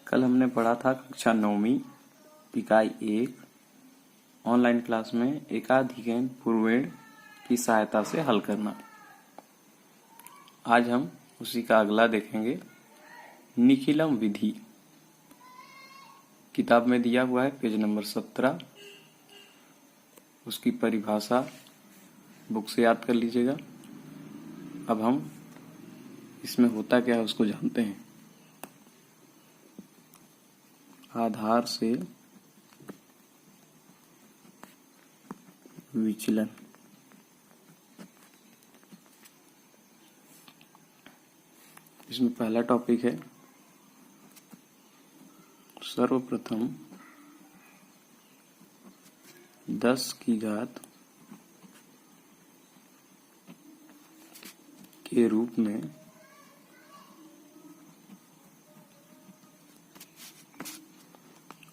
कल हमने पढ़ा था कक्षा 9वीं इकाई 1 ऑनलाइन क्लास में एकाधिकरण पूर्वेण की सहायता से हल करना। आज हम उसी का अगला देखेंगे। निखिलम विधि किताब में दिया हुआ है, पेज नंबर 17। उसकी परिभाषा बुक से याद कर लीजिएगा। अब हम इसमें होता क्या है उसको जानते हैं। आधार से विचलन। इसमें पहला टॉपिक है, सर्वप्रथम 10 की घात के रूप में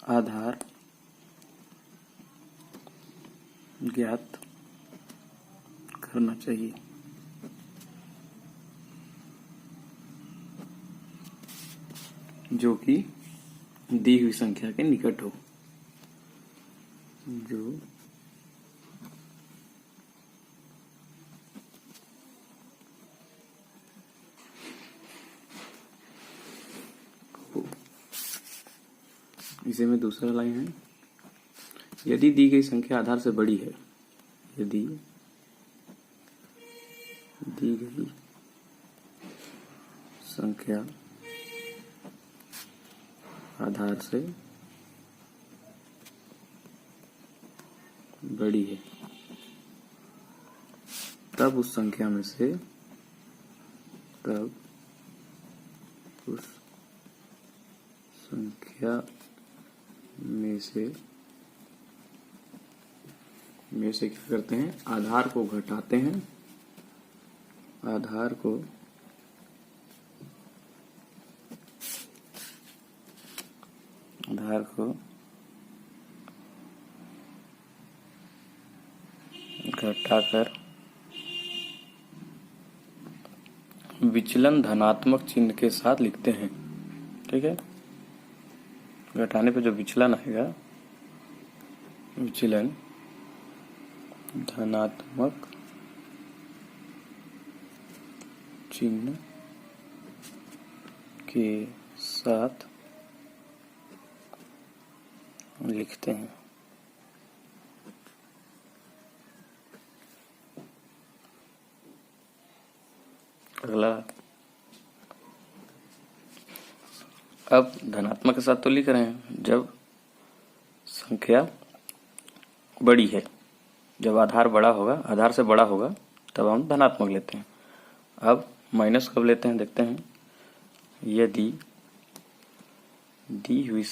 आधार ज्ञात करना चाहिए। जो कि दी हुई संख्या के निकट हो। जो इसे में दूसरा लाइन है, यदि दी गई संख्या आधार से बड़ी है। यदि दी गई संख्या आधार से बड़ी है, तब उस संख्या में से क्या करते हैं, आधार को घटाते हैं। आधार को घटाकर विचलन धनात्मक चिन्ह के साथ लिखते हैं। ठीक है, घटाने पे जो विचलन आएगा, विचलन धनात्मक चिन्ह के साथ लिखते हैं। अगला, अब धनात्मक के साथ तो लिख रहे हैं, जब संख्या बड़ी है, जब आधार बड़ा होगा, आधार से बड़ा होगा, तब हम धनात्मक लेते हैं। अब माइनस कब लेते हैं देखते हैं। यदि दी हुई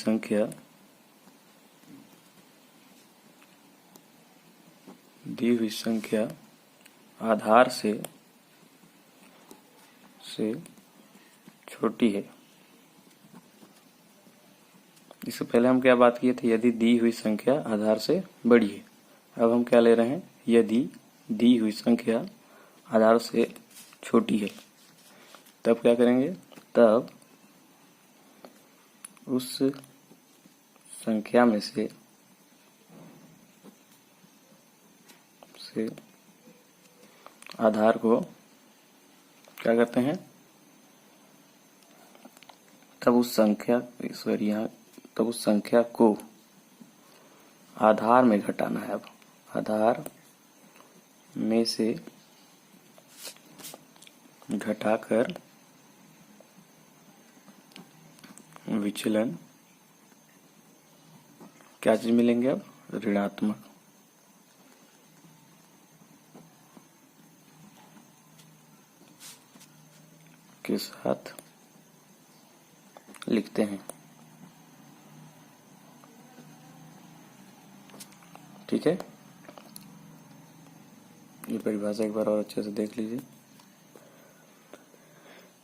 संख्या आधार से छोटी है। इससे पहले हम क्या बात किए थे, यदि दी हुई संख्या आधार से बड़ी है। अब हम क्या ले रहे हैं, यदि दी हुई संख्या आधार से छोटी है, तब क्या करेंगे, तब उस संख्या में से आधार को क्या करते हैं, तब उस संख्या को आधार में घटाना है। अब आधार में से घटाकर विचलन क्या चीज मिलेंगे, अब ऋणात्मक के साथ लिखते हैं। ठीक है, ये परिभाषा एक बार और अच्छे से देख लीजिए।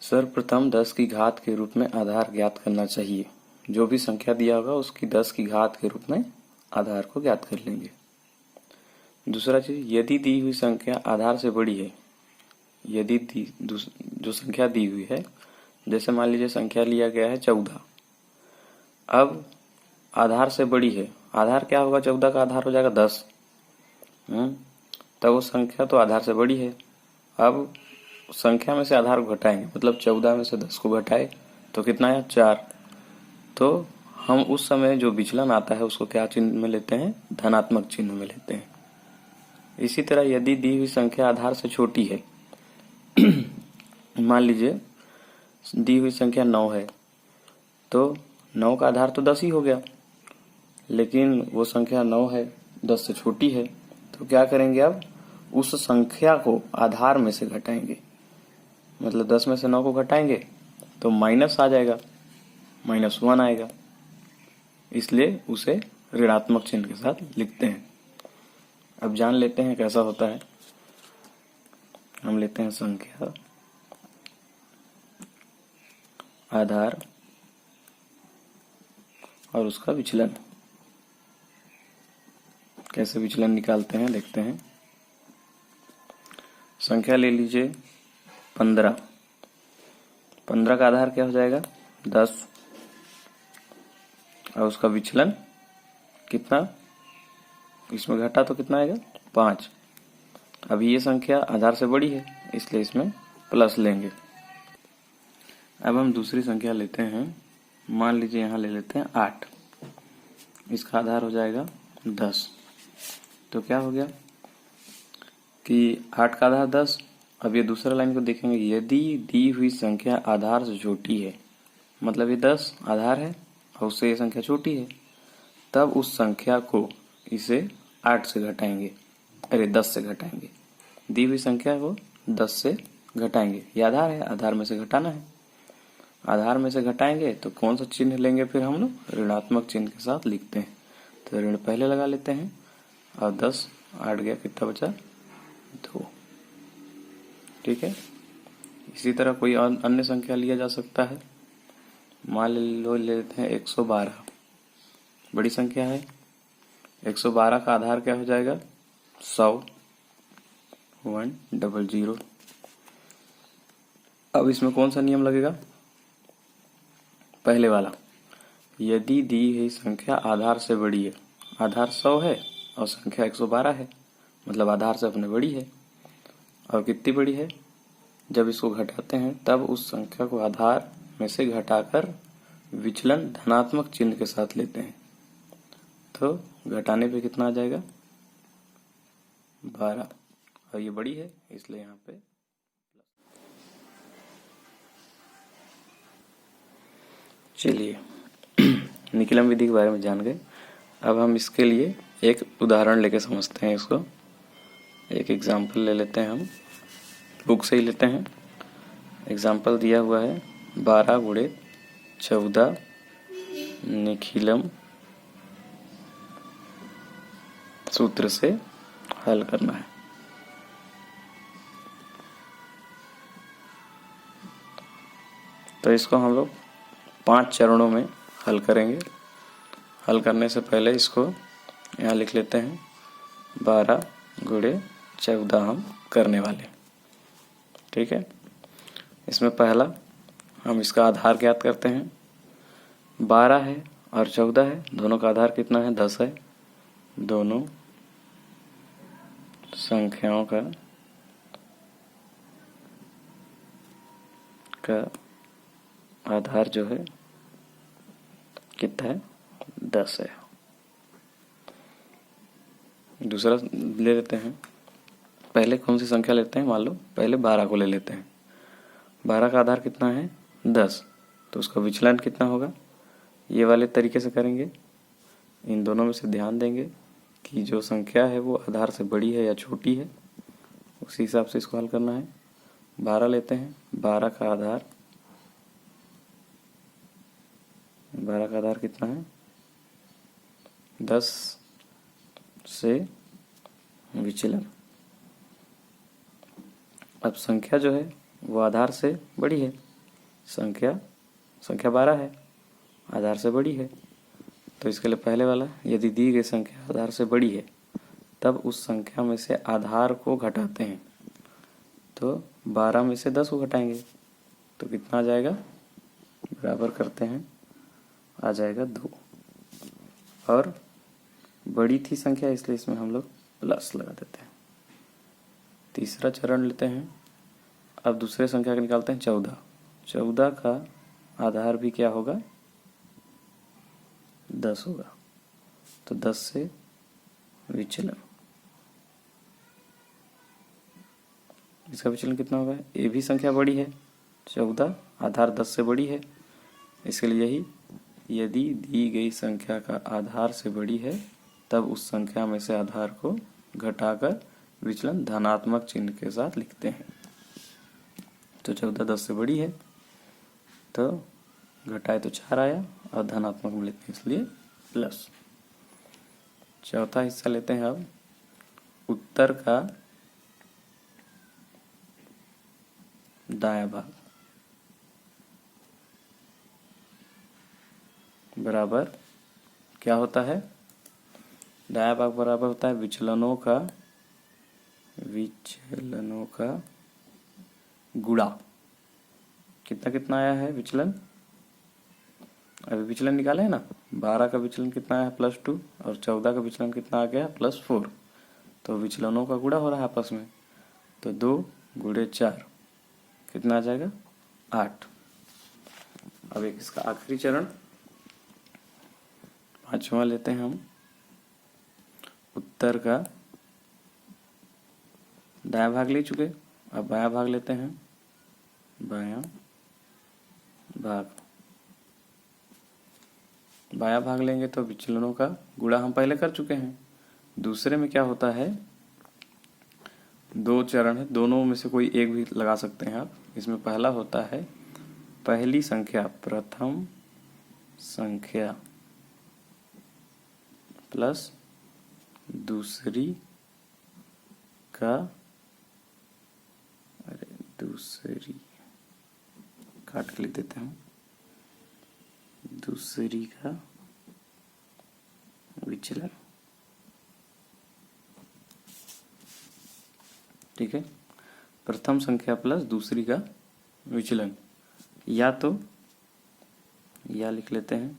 सर्वप्रथम 10 की घात के रूप में आधार ज्ञात करना चाहिए। जो भी संख्या दिया होगा उसकी 10 की घात के रूप में आधार को ज्ञात कर लेंगे। दूसरा चीज, यदि दी हुई संख्या आधार से बड़ी है। यदि जो संख्या दी हुई है, जैसे मान लीजिए संख्या लिया गया है 14, अब आधार से बड़ी है, आधार क्या होगा, 14 का आधार हो जाएगा 10। तब वो संख्या तो आधार से बड़ी है। अब संख्या में से आधार को घटाएंगे, मतलब 14 में से 10 को घटाए तो कितना है, 4। तो हम उस समय जो विचलन आता है उसको क्या चिन्ह में लेते हैं, धनात्मक चिन्ह में लेते हैं। इसी तरह यदि दी हुई संख्या आधार से छोटी है, मान लीजिए दी हुई संख्या 9 है, तो 9 का आधार तो 10 ही हो गया, लेकिन वो संख्या 9 है, 10 से छोटी है, तो क्या करेंगे, अब उस संख्या को आधार में से घटाएंगे। मतलब 10 में से 9 को घटाएंगे तो माइनस आ जाएगा, -1 आएगा, इसलिए उसे ऋणात्मक चिन्ह के साथ लिखते हैं। अब जान लेते हैं कैसा होता है। हम लेते हैं संख्या, आधार और उसका विचलन। कैसे विचलन निकालते हैं देखते हैं। संख्या ले लीजिए 15। 15 का आधार क्या हो जाएगा, 10, और उसका विचलन कितना, इसमें घटा तो कितना आएगा, 5। अब ये संख्या आधार से बड़ी है, इसलिए इसमें प्लस लेंगे। अब हम दूसरी संख्या लेते हैं, मान लीजिए यहाँ ले लेते हैं 8। इसका आधार हो जाएगा 10। तो क्या हो गया कि 8 का आधार 10। अब ये दूसरा लाइन को देखेंगे, यदि दी हुई संख्या आधार से छोटी है, मतलब ये 10 आधार है और उससे ये संख्या छोटी है, तब उस संख्या को इसे 8 से घटाएंगे, 10 से घटाएंगे। दी हुई संख्या को 10 से घटाएंगे, ये आधार है, आधार में से घटाना है। आधार में से घटाएंगे तो कौन सा चिन्ह लेंगे, फिर हम लोग ऋणात्मक चिन्ह के साथ लिखते हैं। तो ऋण पहले लगा लेते हैं, और 10 8 गया, कितना बचा, 2। ठीक है। इसी तरह कोई अन्य संख्या लिया जा सकता है। मान लो ले लेते हैं 112, बड़ी संख्या है। 112 का आधार क्या हो जाएगा, 100, 100। अब इसमें कौन सा नियम लगेगा, पहले वाला। यदि दी हुई संख्या आधार से बड़ी है, आधार 100 है और संख्या 112 है, मतलब आधार से अपने बड़ी है। और कितनी बड़ी है, जब इसको घटाते हैं तब उस संख्या को आधार में से घटाकर विचलन धनात्मक चिन्ह के साथ लेते हैं। तो घटाने पे कितना आ जाएगा, 12, और ये बड़ी है इसलिए यहाँ पे। चलिए निकलम विधि के बारे में जान गए। अब हम इसके लिए एक उदाहरण लेके समझते हैं इसको। एक एग्जाम्पल ले लेते हैं, हम बुक से ही लेते हैं। एग्जाम्पल दिया हुआ है 12 गुणे 14 निखिलम सूत्र से हल करना है। तो इसको हम लोग 5 चरणों में हल करेंगे। हल करने से पहले इसको यहाँ लिख लेते हैं, 12 गुणे 14 हम करने वाले। ठीक है। इसमें पहला हम इसका आधार ज्ञात करते हैं। 12 है और 14 है, दोनों का आधार कितना है, 10 है। दोनों संख्याओं का आधार जो है कितना है, 10 है। दूसरा ले लेते हैं, पहले कौन सी संख्या लेते हैं, मान लो पहले 12 को ले लेते हैं। 12 का आधार कितना है, 10, तो उसका विचलन कितना होगा, ये वाले तरीके से करेंगे। इन दोनों में से ध्यान देंगे कि जो संख्या है वो आधार से बड़ी है या छोटी है, उसी हिसाब से इसको हल करना है। 12 लेते हैं, 12 का आधार कितना है, 10 से विचलन। अब संख्या जो है वो आधार से बड़ी है, संख्या 12 है, आधार से बड़ी है। तो इसके लिए पहले वाला, यदि दी गई संख्या आधार से बड़ी है तब उस संख्या में से आधार को घटाते हैं। तो 12 में से 10 को घटाएंगे तो कितना आ जाएगा, बराबर करते हैं आ जाएगा 2। और बड़ी थी संख्या इसलिए इसमें हम लोग प्लस लगा देते हैं। तीसरा चरण लेते हैं। अब दूसरे संख्या का निकालते हैं 14। 14 का आधार भी क्या होगा? 10 होगा। तो 10 से विचलन, इसका विचलन कितना होगा? ये भी संख्या बड़ी है, 14 आधार 10 से बड़ी है, इसके लिए ही यदि दी गई संख्या का आधार से बड़ी है तब उस संख्या में से आधार को घटाकर विचलन धनात्मक चिन्ह के साथ लिखते हैं। तो 14 10 से बड़ी है तो घटाए तो 4 आया और धनात्मक में लेते हैं इसलिए प्लस। चौथा हिस्सा लेते हैं। अब उत्तर का दायां भाग बराबर क्या होता है? दायां भाग बराबर होता है विचलनों का गुणा। कितना कितना आया है विचलन? अभी विचलन निकाले है ना। 12 का विचलन कितना आया है? +2। और 14 का विचलन कितना आ गया? +4। तो विचलनों का गुणा हो रहा है आपस में। तो 2 गुणे 4 कितना आ जाएगा? 8। अब एक इसका आखिरी चरण 5वां लेते हैं हम। उत्तर का दायां भाग ले चुके, अब बायां भाग लेते हैं। बायां भाग लेंगे तो विचलनों का गुणा हम पहले कर चुके हैं। दूसरे में क्या होता है? 2 चरण है, दोनों में से कोई एक भी लगा सकते हैं आप। इसमें पहला होता है पहली संख्या, प्रथम संख्या प्लस दूसरी का दूसरी काट के लिख देते हैं, दूसरी का विचलन। ठीक है, प्रथम संख्या प्लस दूसरी का विचलन, या तो या लिख लेते हैं,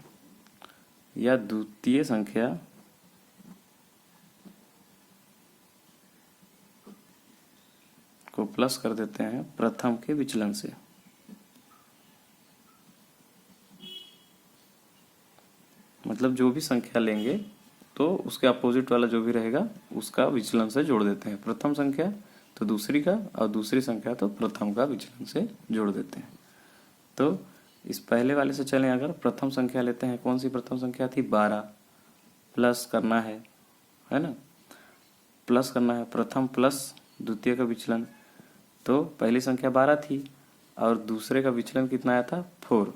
या द्वितीय संख्या को प्लस कर देते हैं प्रथम के विचलन से। मतलब जो भी संख्या लेंगे तो उसके अपोजिट वाला जो भी रहेगा उसका विचलन से जोड़ देते हैं। प्रथम संख्या तो दूसरी का और दूसरी संख्या तो प्रथम का विचलन से जोड़ देते हैं। तो इस पहले वाले से चलें, अगर प्रथम संख्या लेते हैं, कौन सी प्रथम संख्या थी? 12। प्लस करना है ना, प्लस करना है प्रथम प्लस द्वितीय का विचलन। तो पहली संख्या 12 थी और दूसरे का विचलन कितना आया था? 4।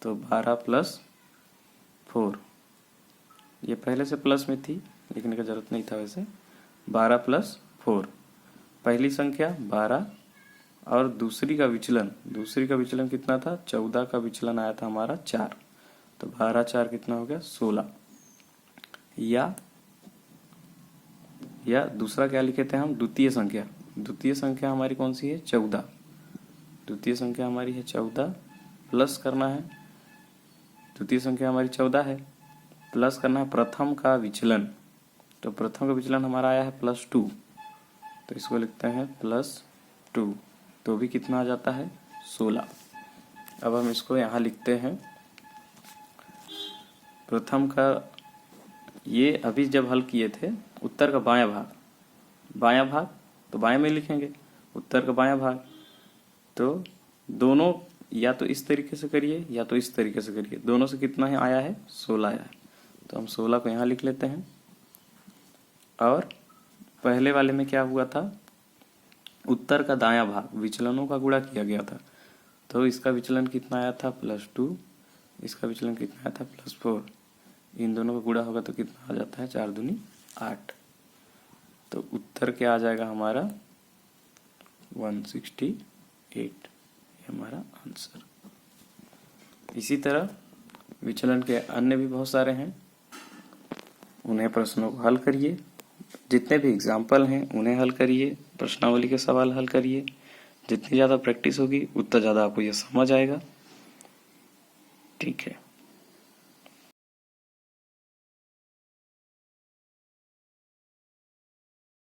तो 12 + 4, ये पहले से प्लस में थी, लिखने का जरूरत नहीं था वैसे। 12 + 4, पहली संख्या 12 और दूसरी का विचलन कितना था? 14 का विचलन आया था हमारा 4। तो 12 4 कितना हो गया? 16। या दूसरा क्या लिखे थे हम? द्वितीय संख्या हमारी कौन सी है? 14। द्वितीय संख्या हमारी है 14, प्लस करना है, द्वितीय संख्या हमारी 14 है, प्लस करना है प्रथम का विचलन। तो प्रथम का विचलन हमारा आया है +2, तो इसको लिखते हैं +2, तो भी कितना आ जाता है? 16। अब हम इसको यहाँ लिखते हैं प्रथम का, ये अभी जब हल किए थे उत्तर का बायां भाग तो बाएं में लिखेंगे, उत्तर का बायां भाग। तो दोनों या तो इस तरीके से करिए या तो इस तरीके से करिए, दोनों से कितना है आया है? 16 आया है। तो हम 16 को यहाँ लिख लेते हैं। और पहले वाले में क्या हुआ था? उत्तर का दायां भाग विचलनों का गुणा किया गया था, तो इसका विचलन कितना आया था? +2, इसका विचलन कितना आया था? +4। इन दोनों का गुणा होगा तो कितना आ जाता है? 4 दूनी 8। तो उत्तर क्या आ जाएगा हमारा? 168, ये हमारा आंसर। इसी तरह विचलन के अन्य भी बहुत सारे हैं, उन्हें प्रश्नों को हल करिए। जितने भी एग्जाम्पल हैं उन्हें हल करिए, प्रश्नावली के सवाल हल करिए। जितनी ज़्यादा प्रैक्टिस होगी उतना ज़्यादा आपको ये समझ आएगा। ठीक है।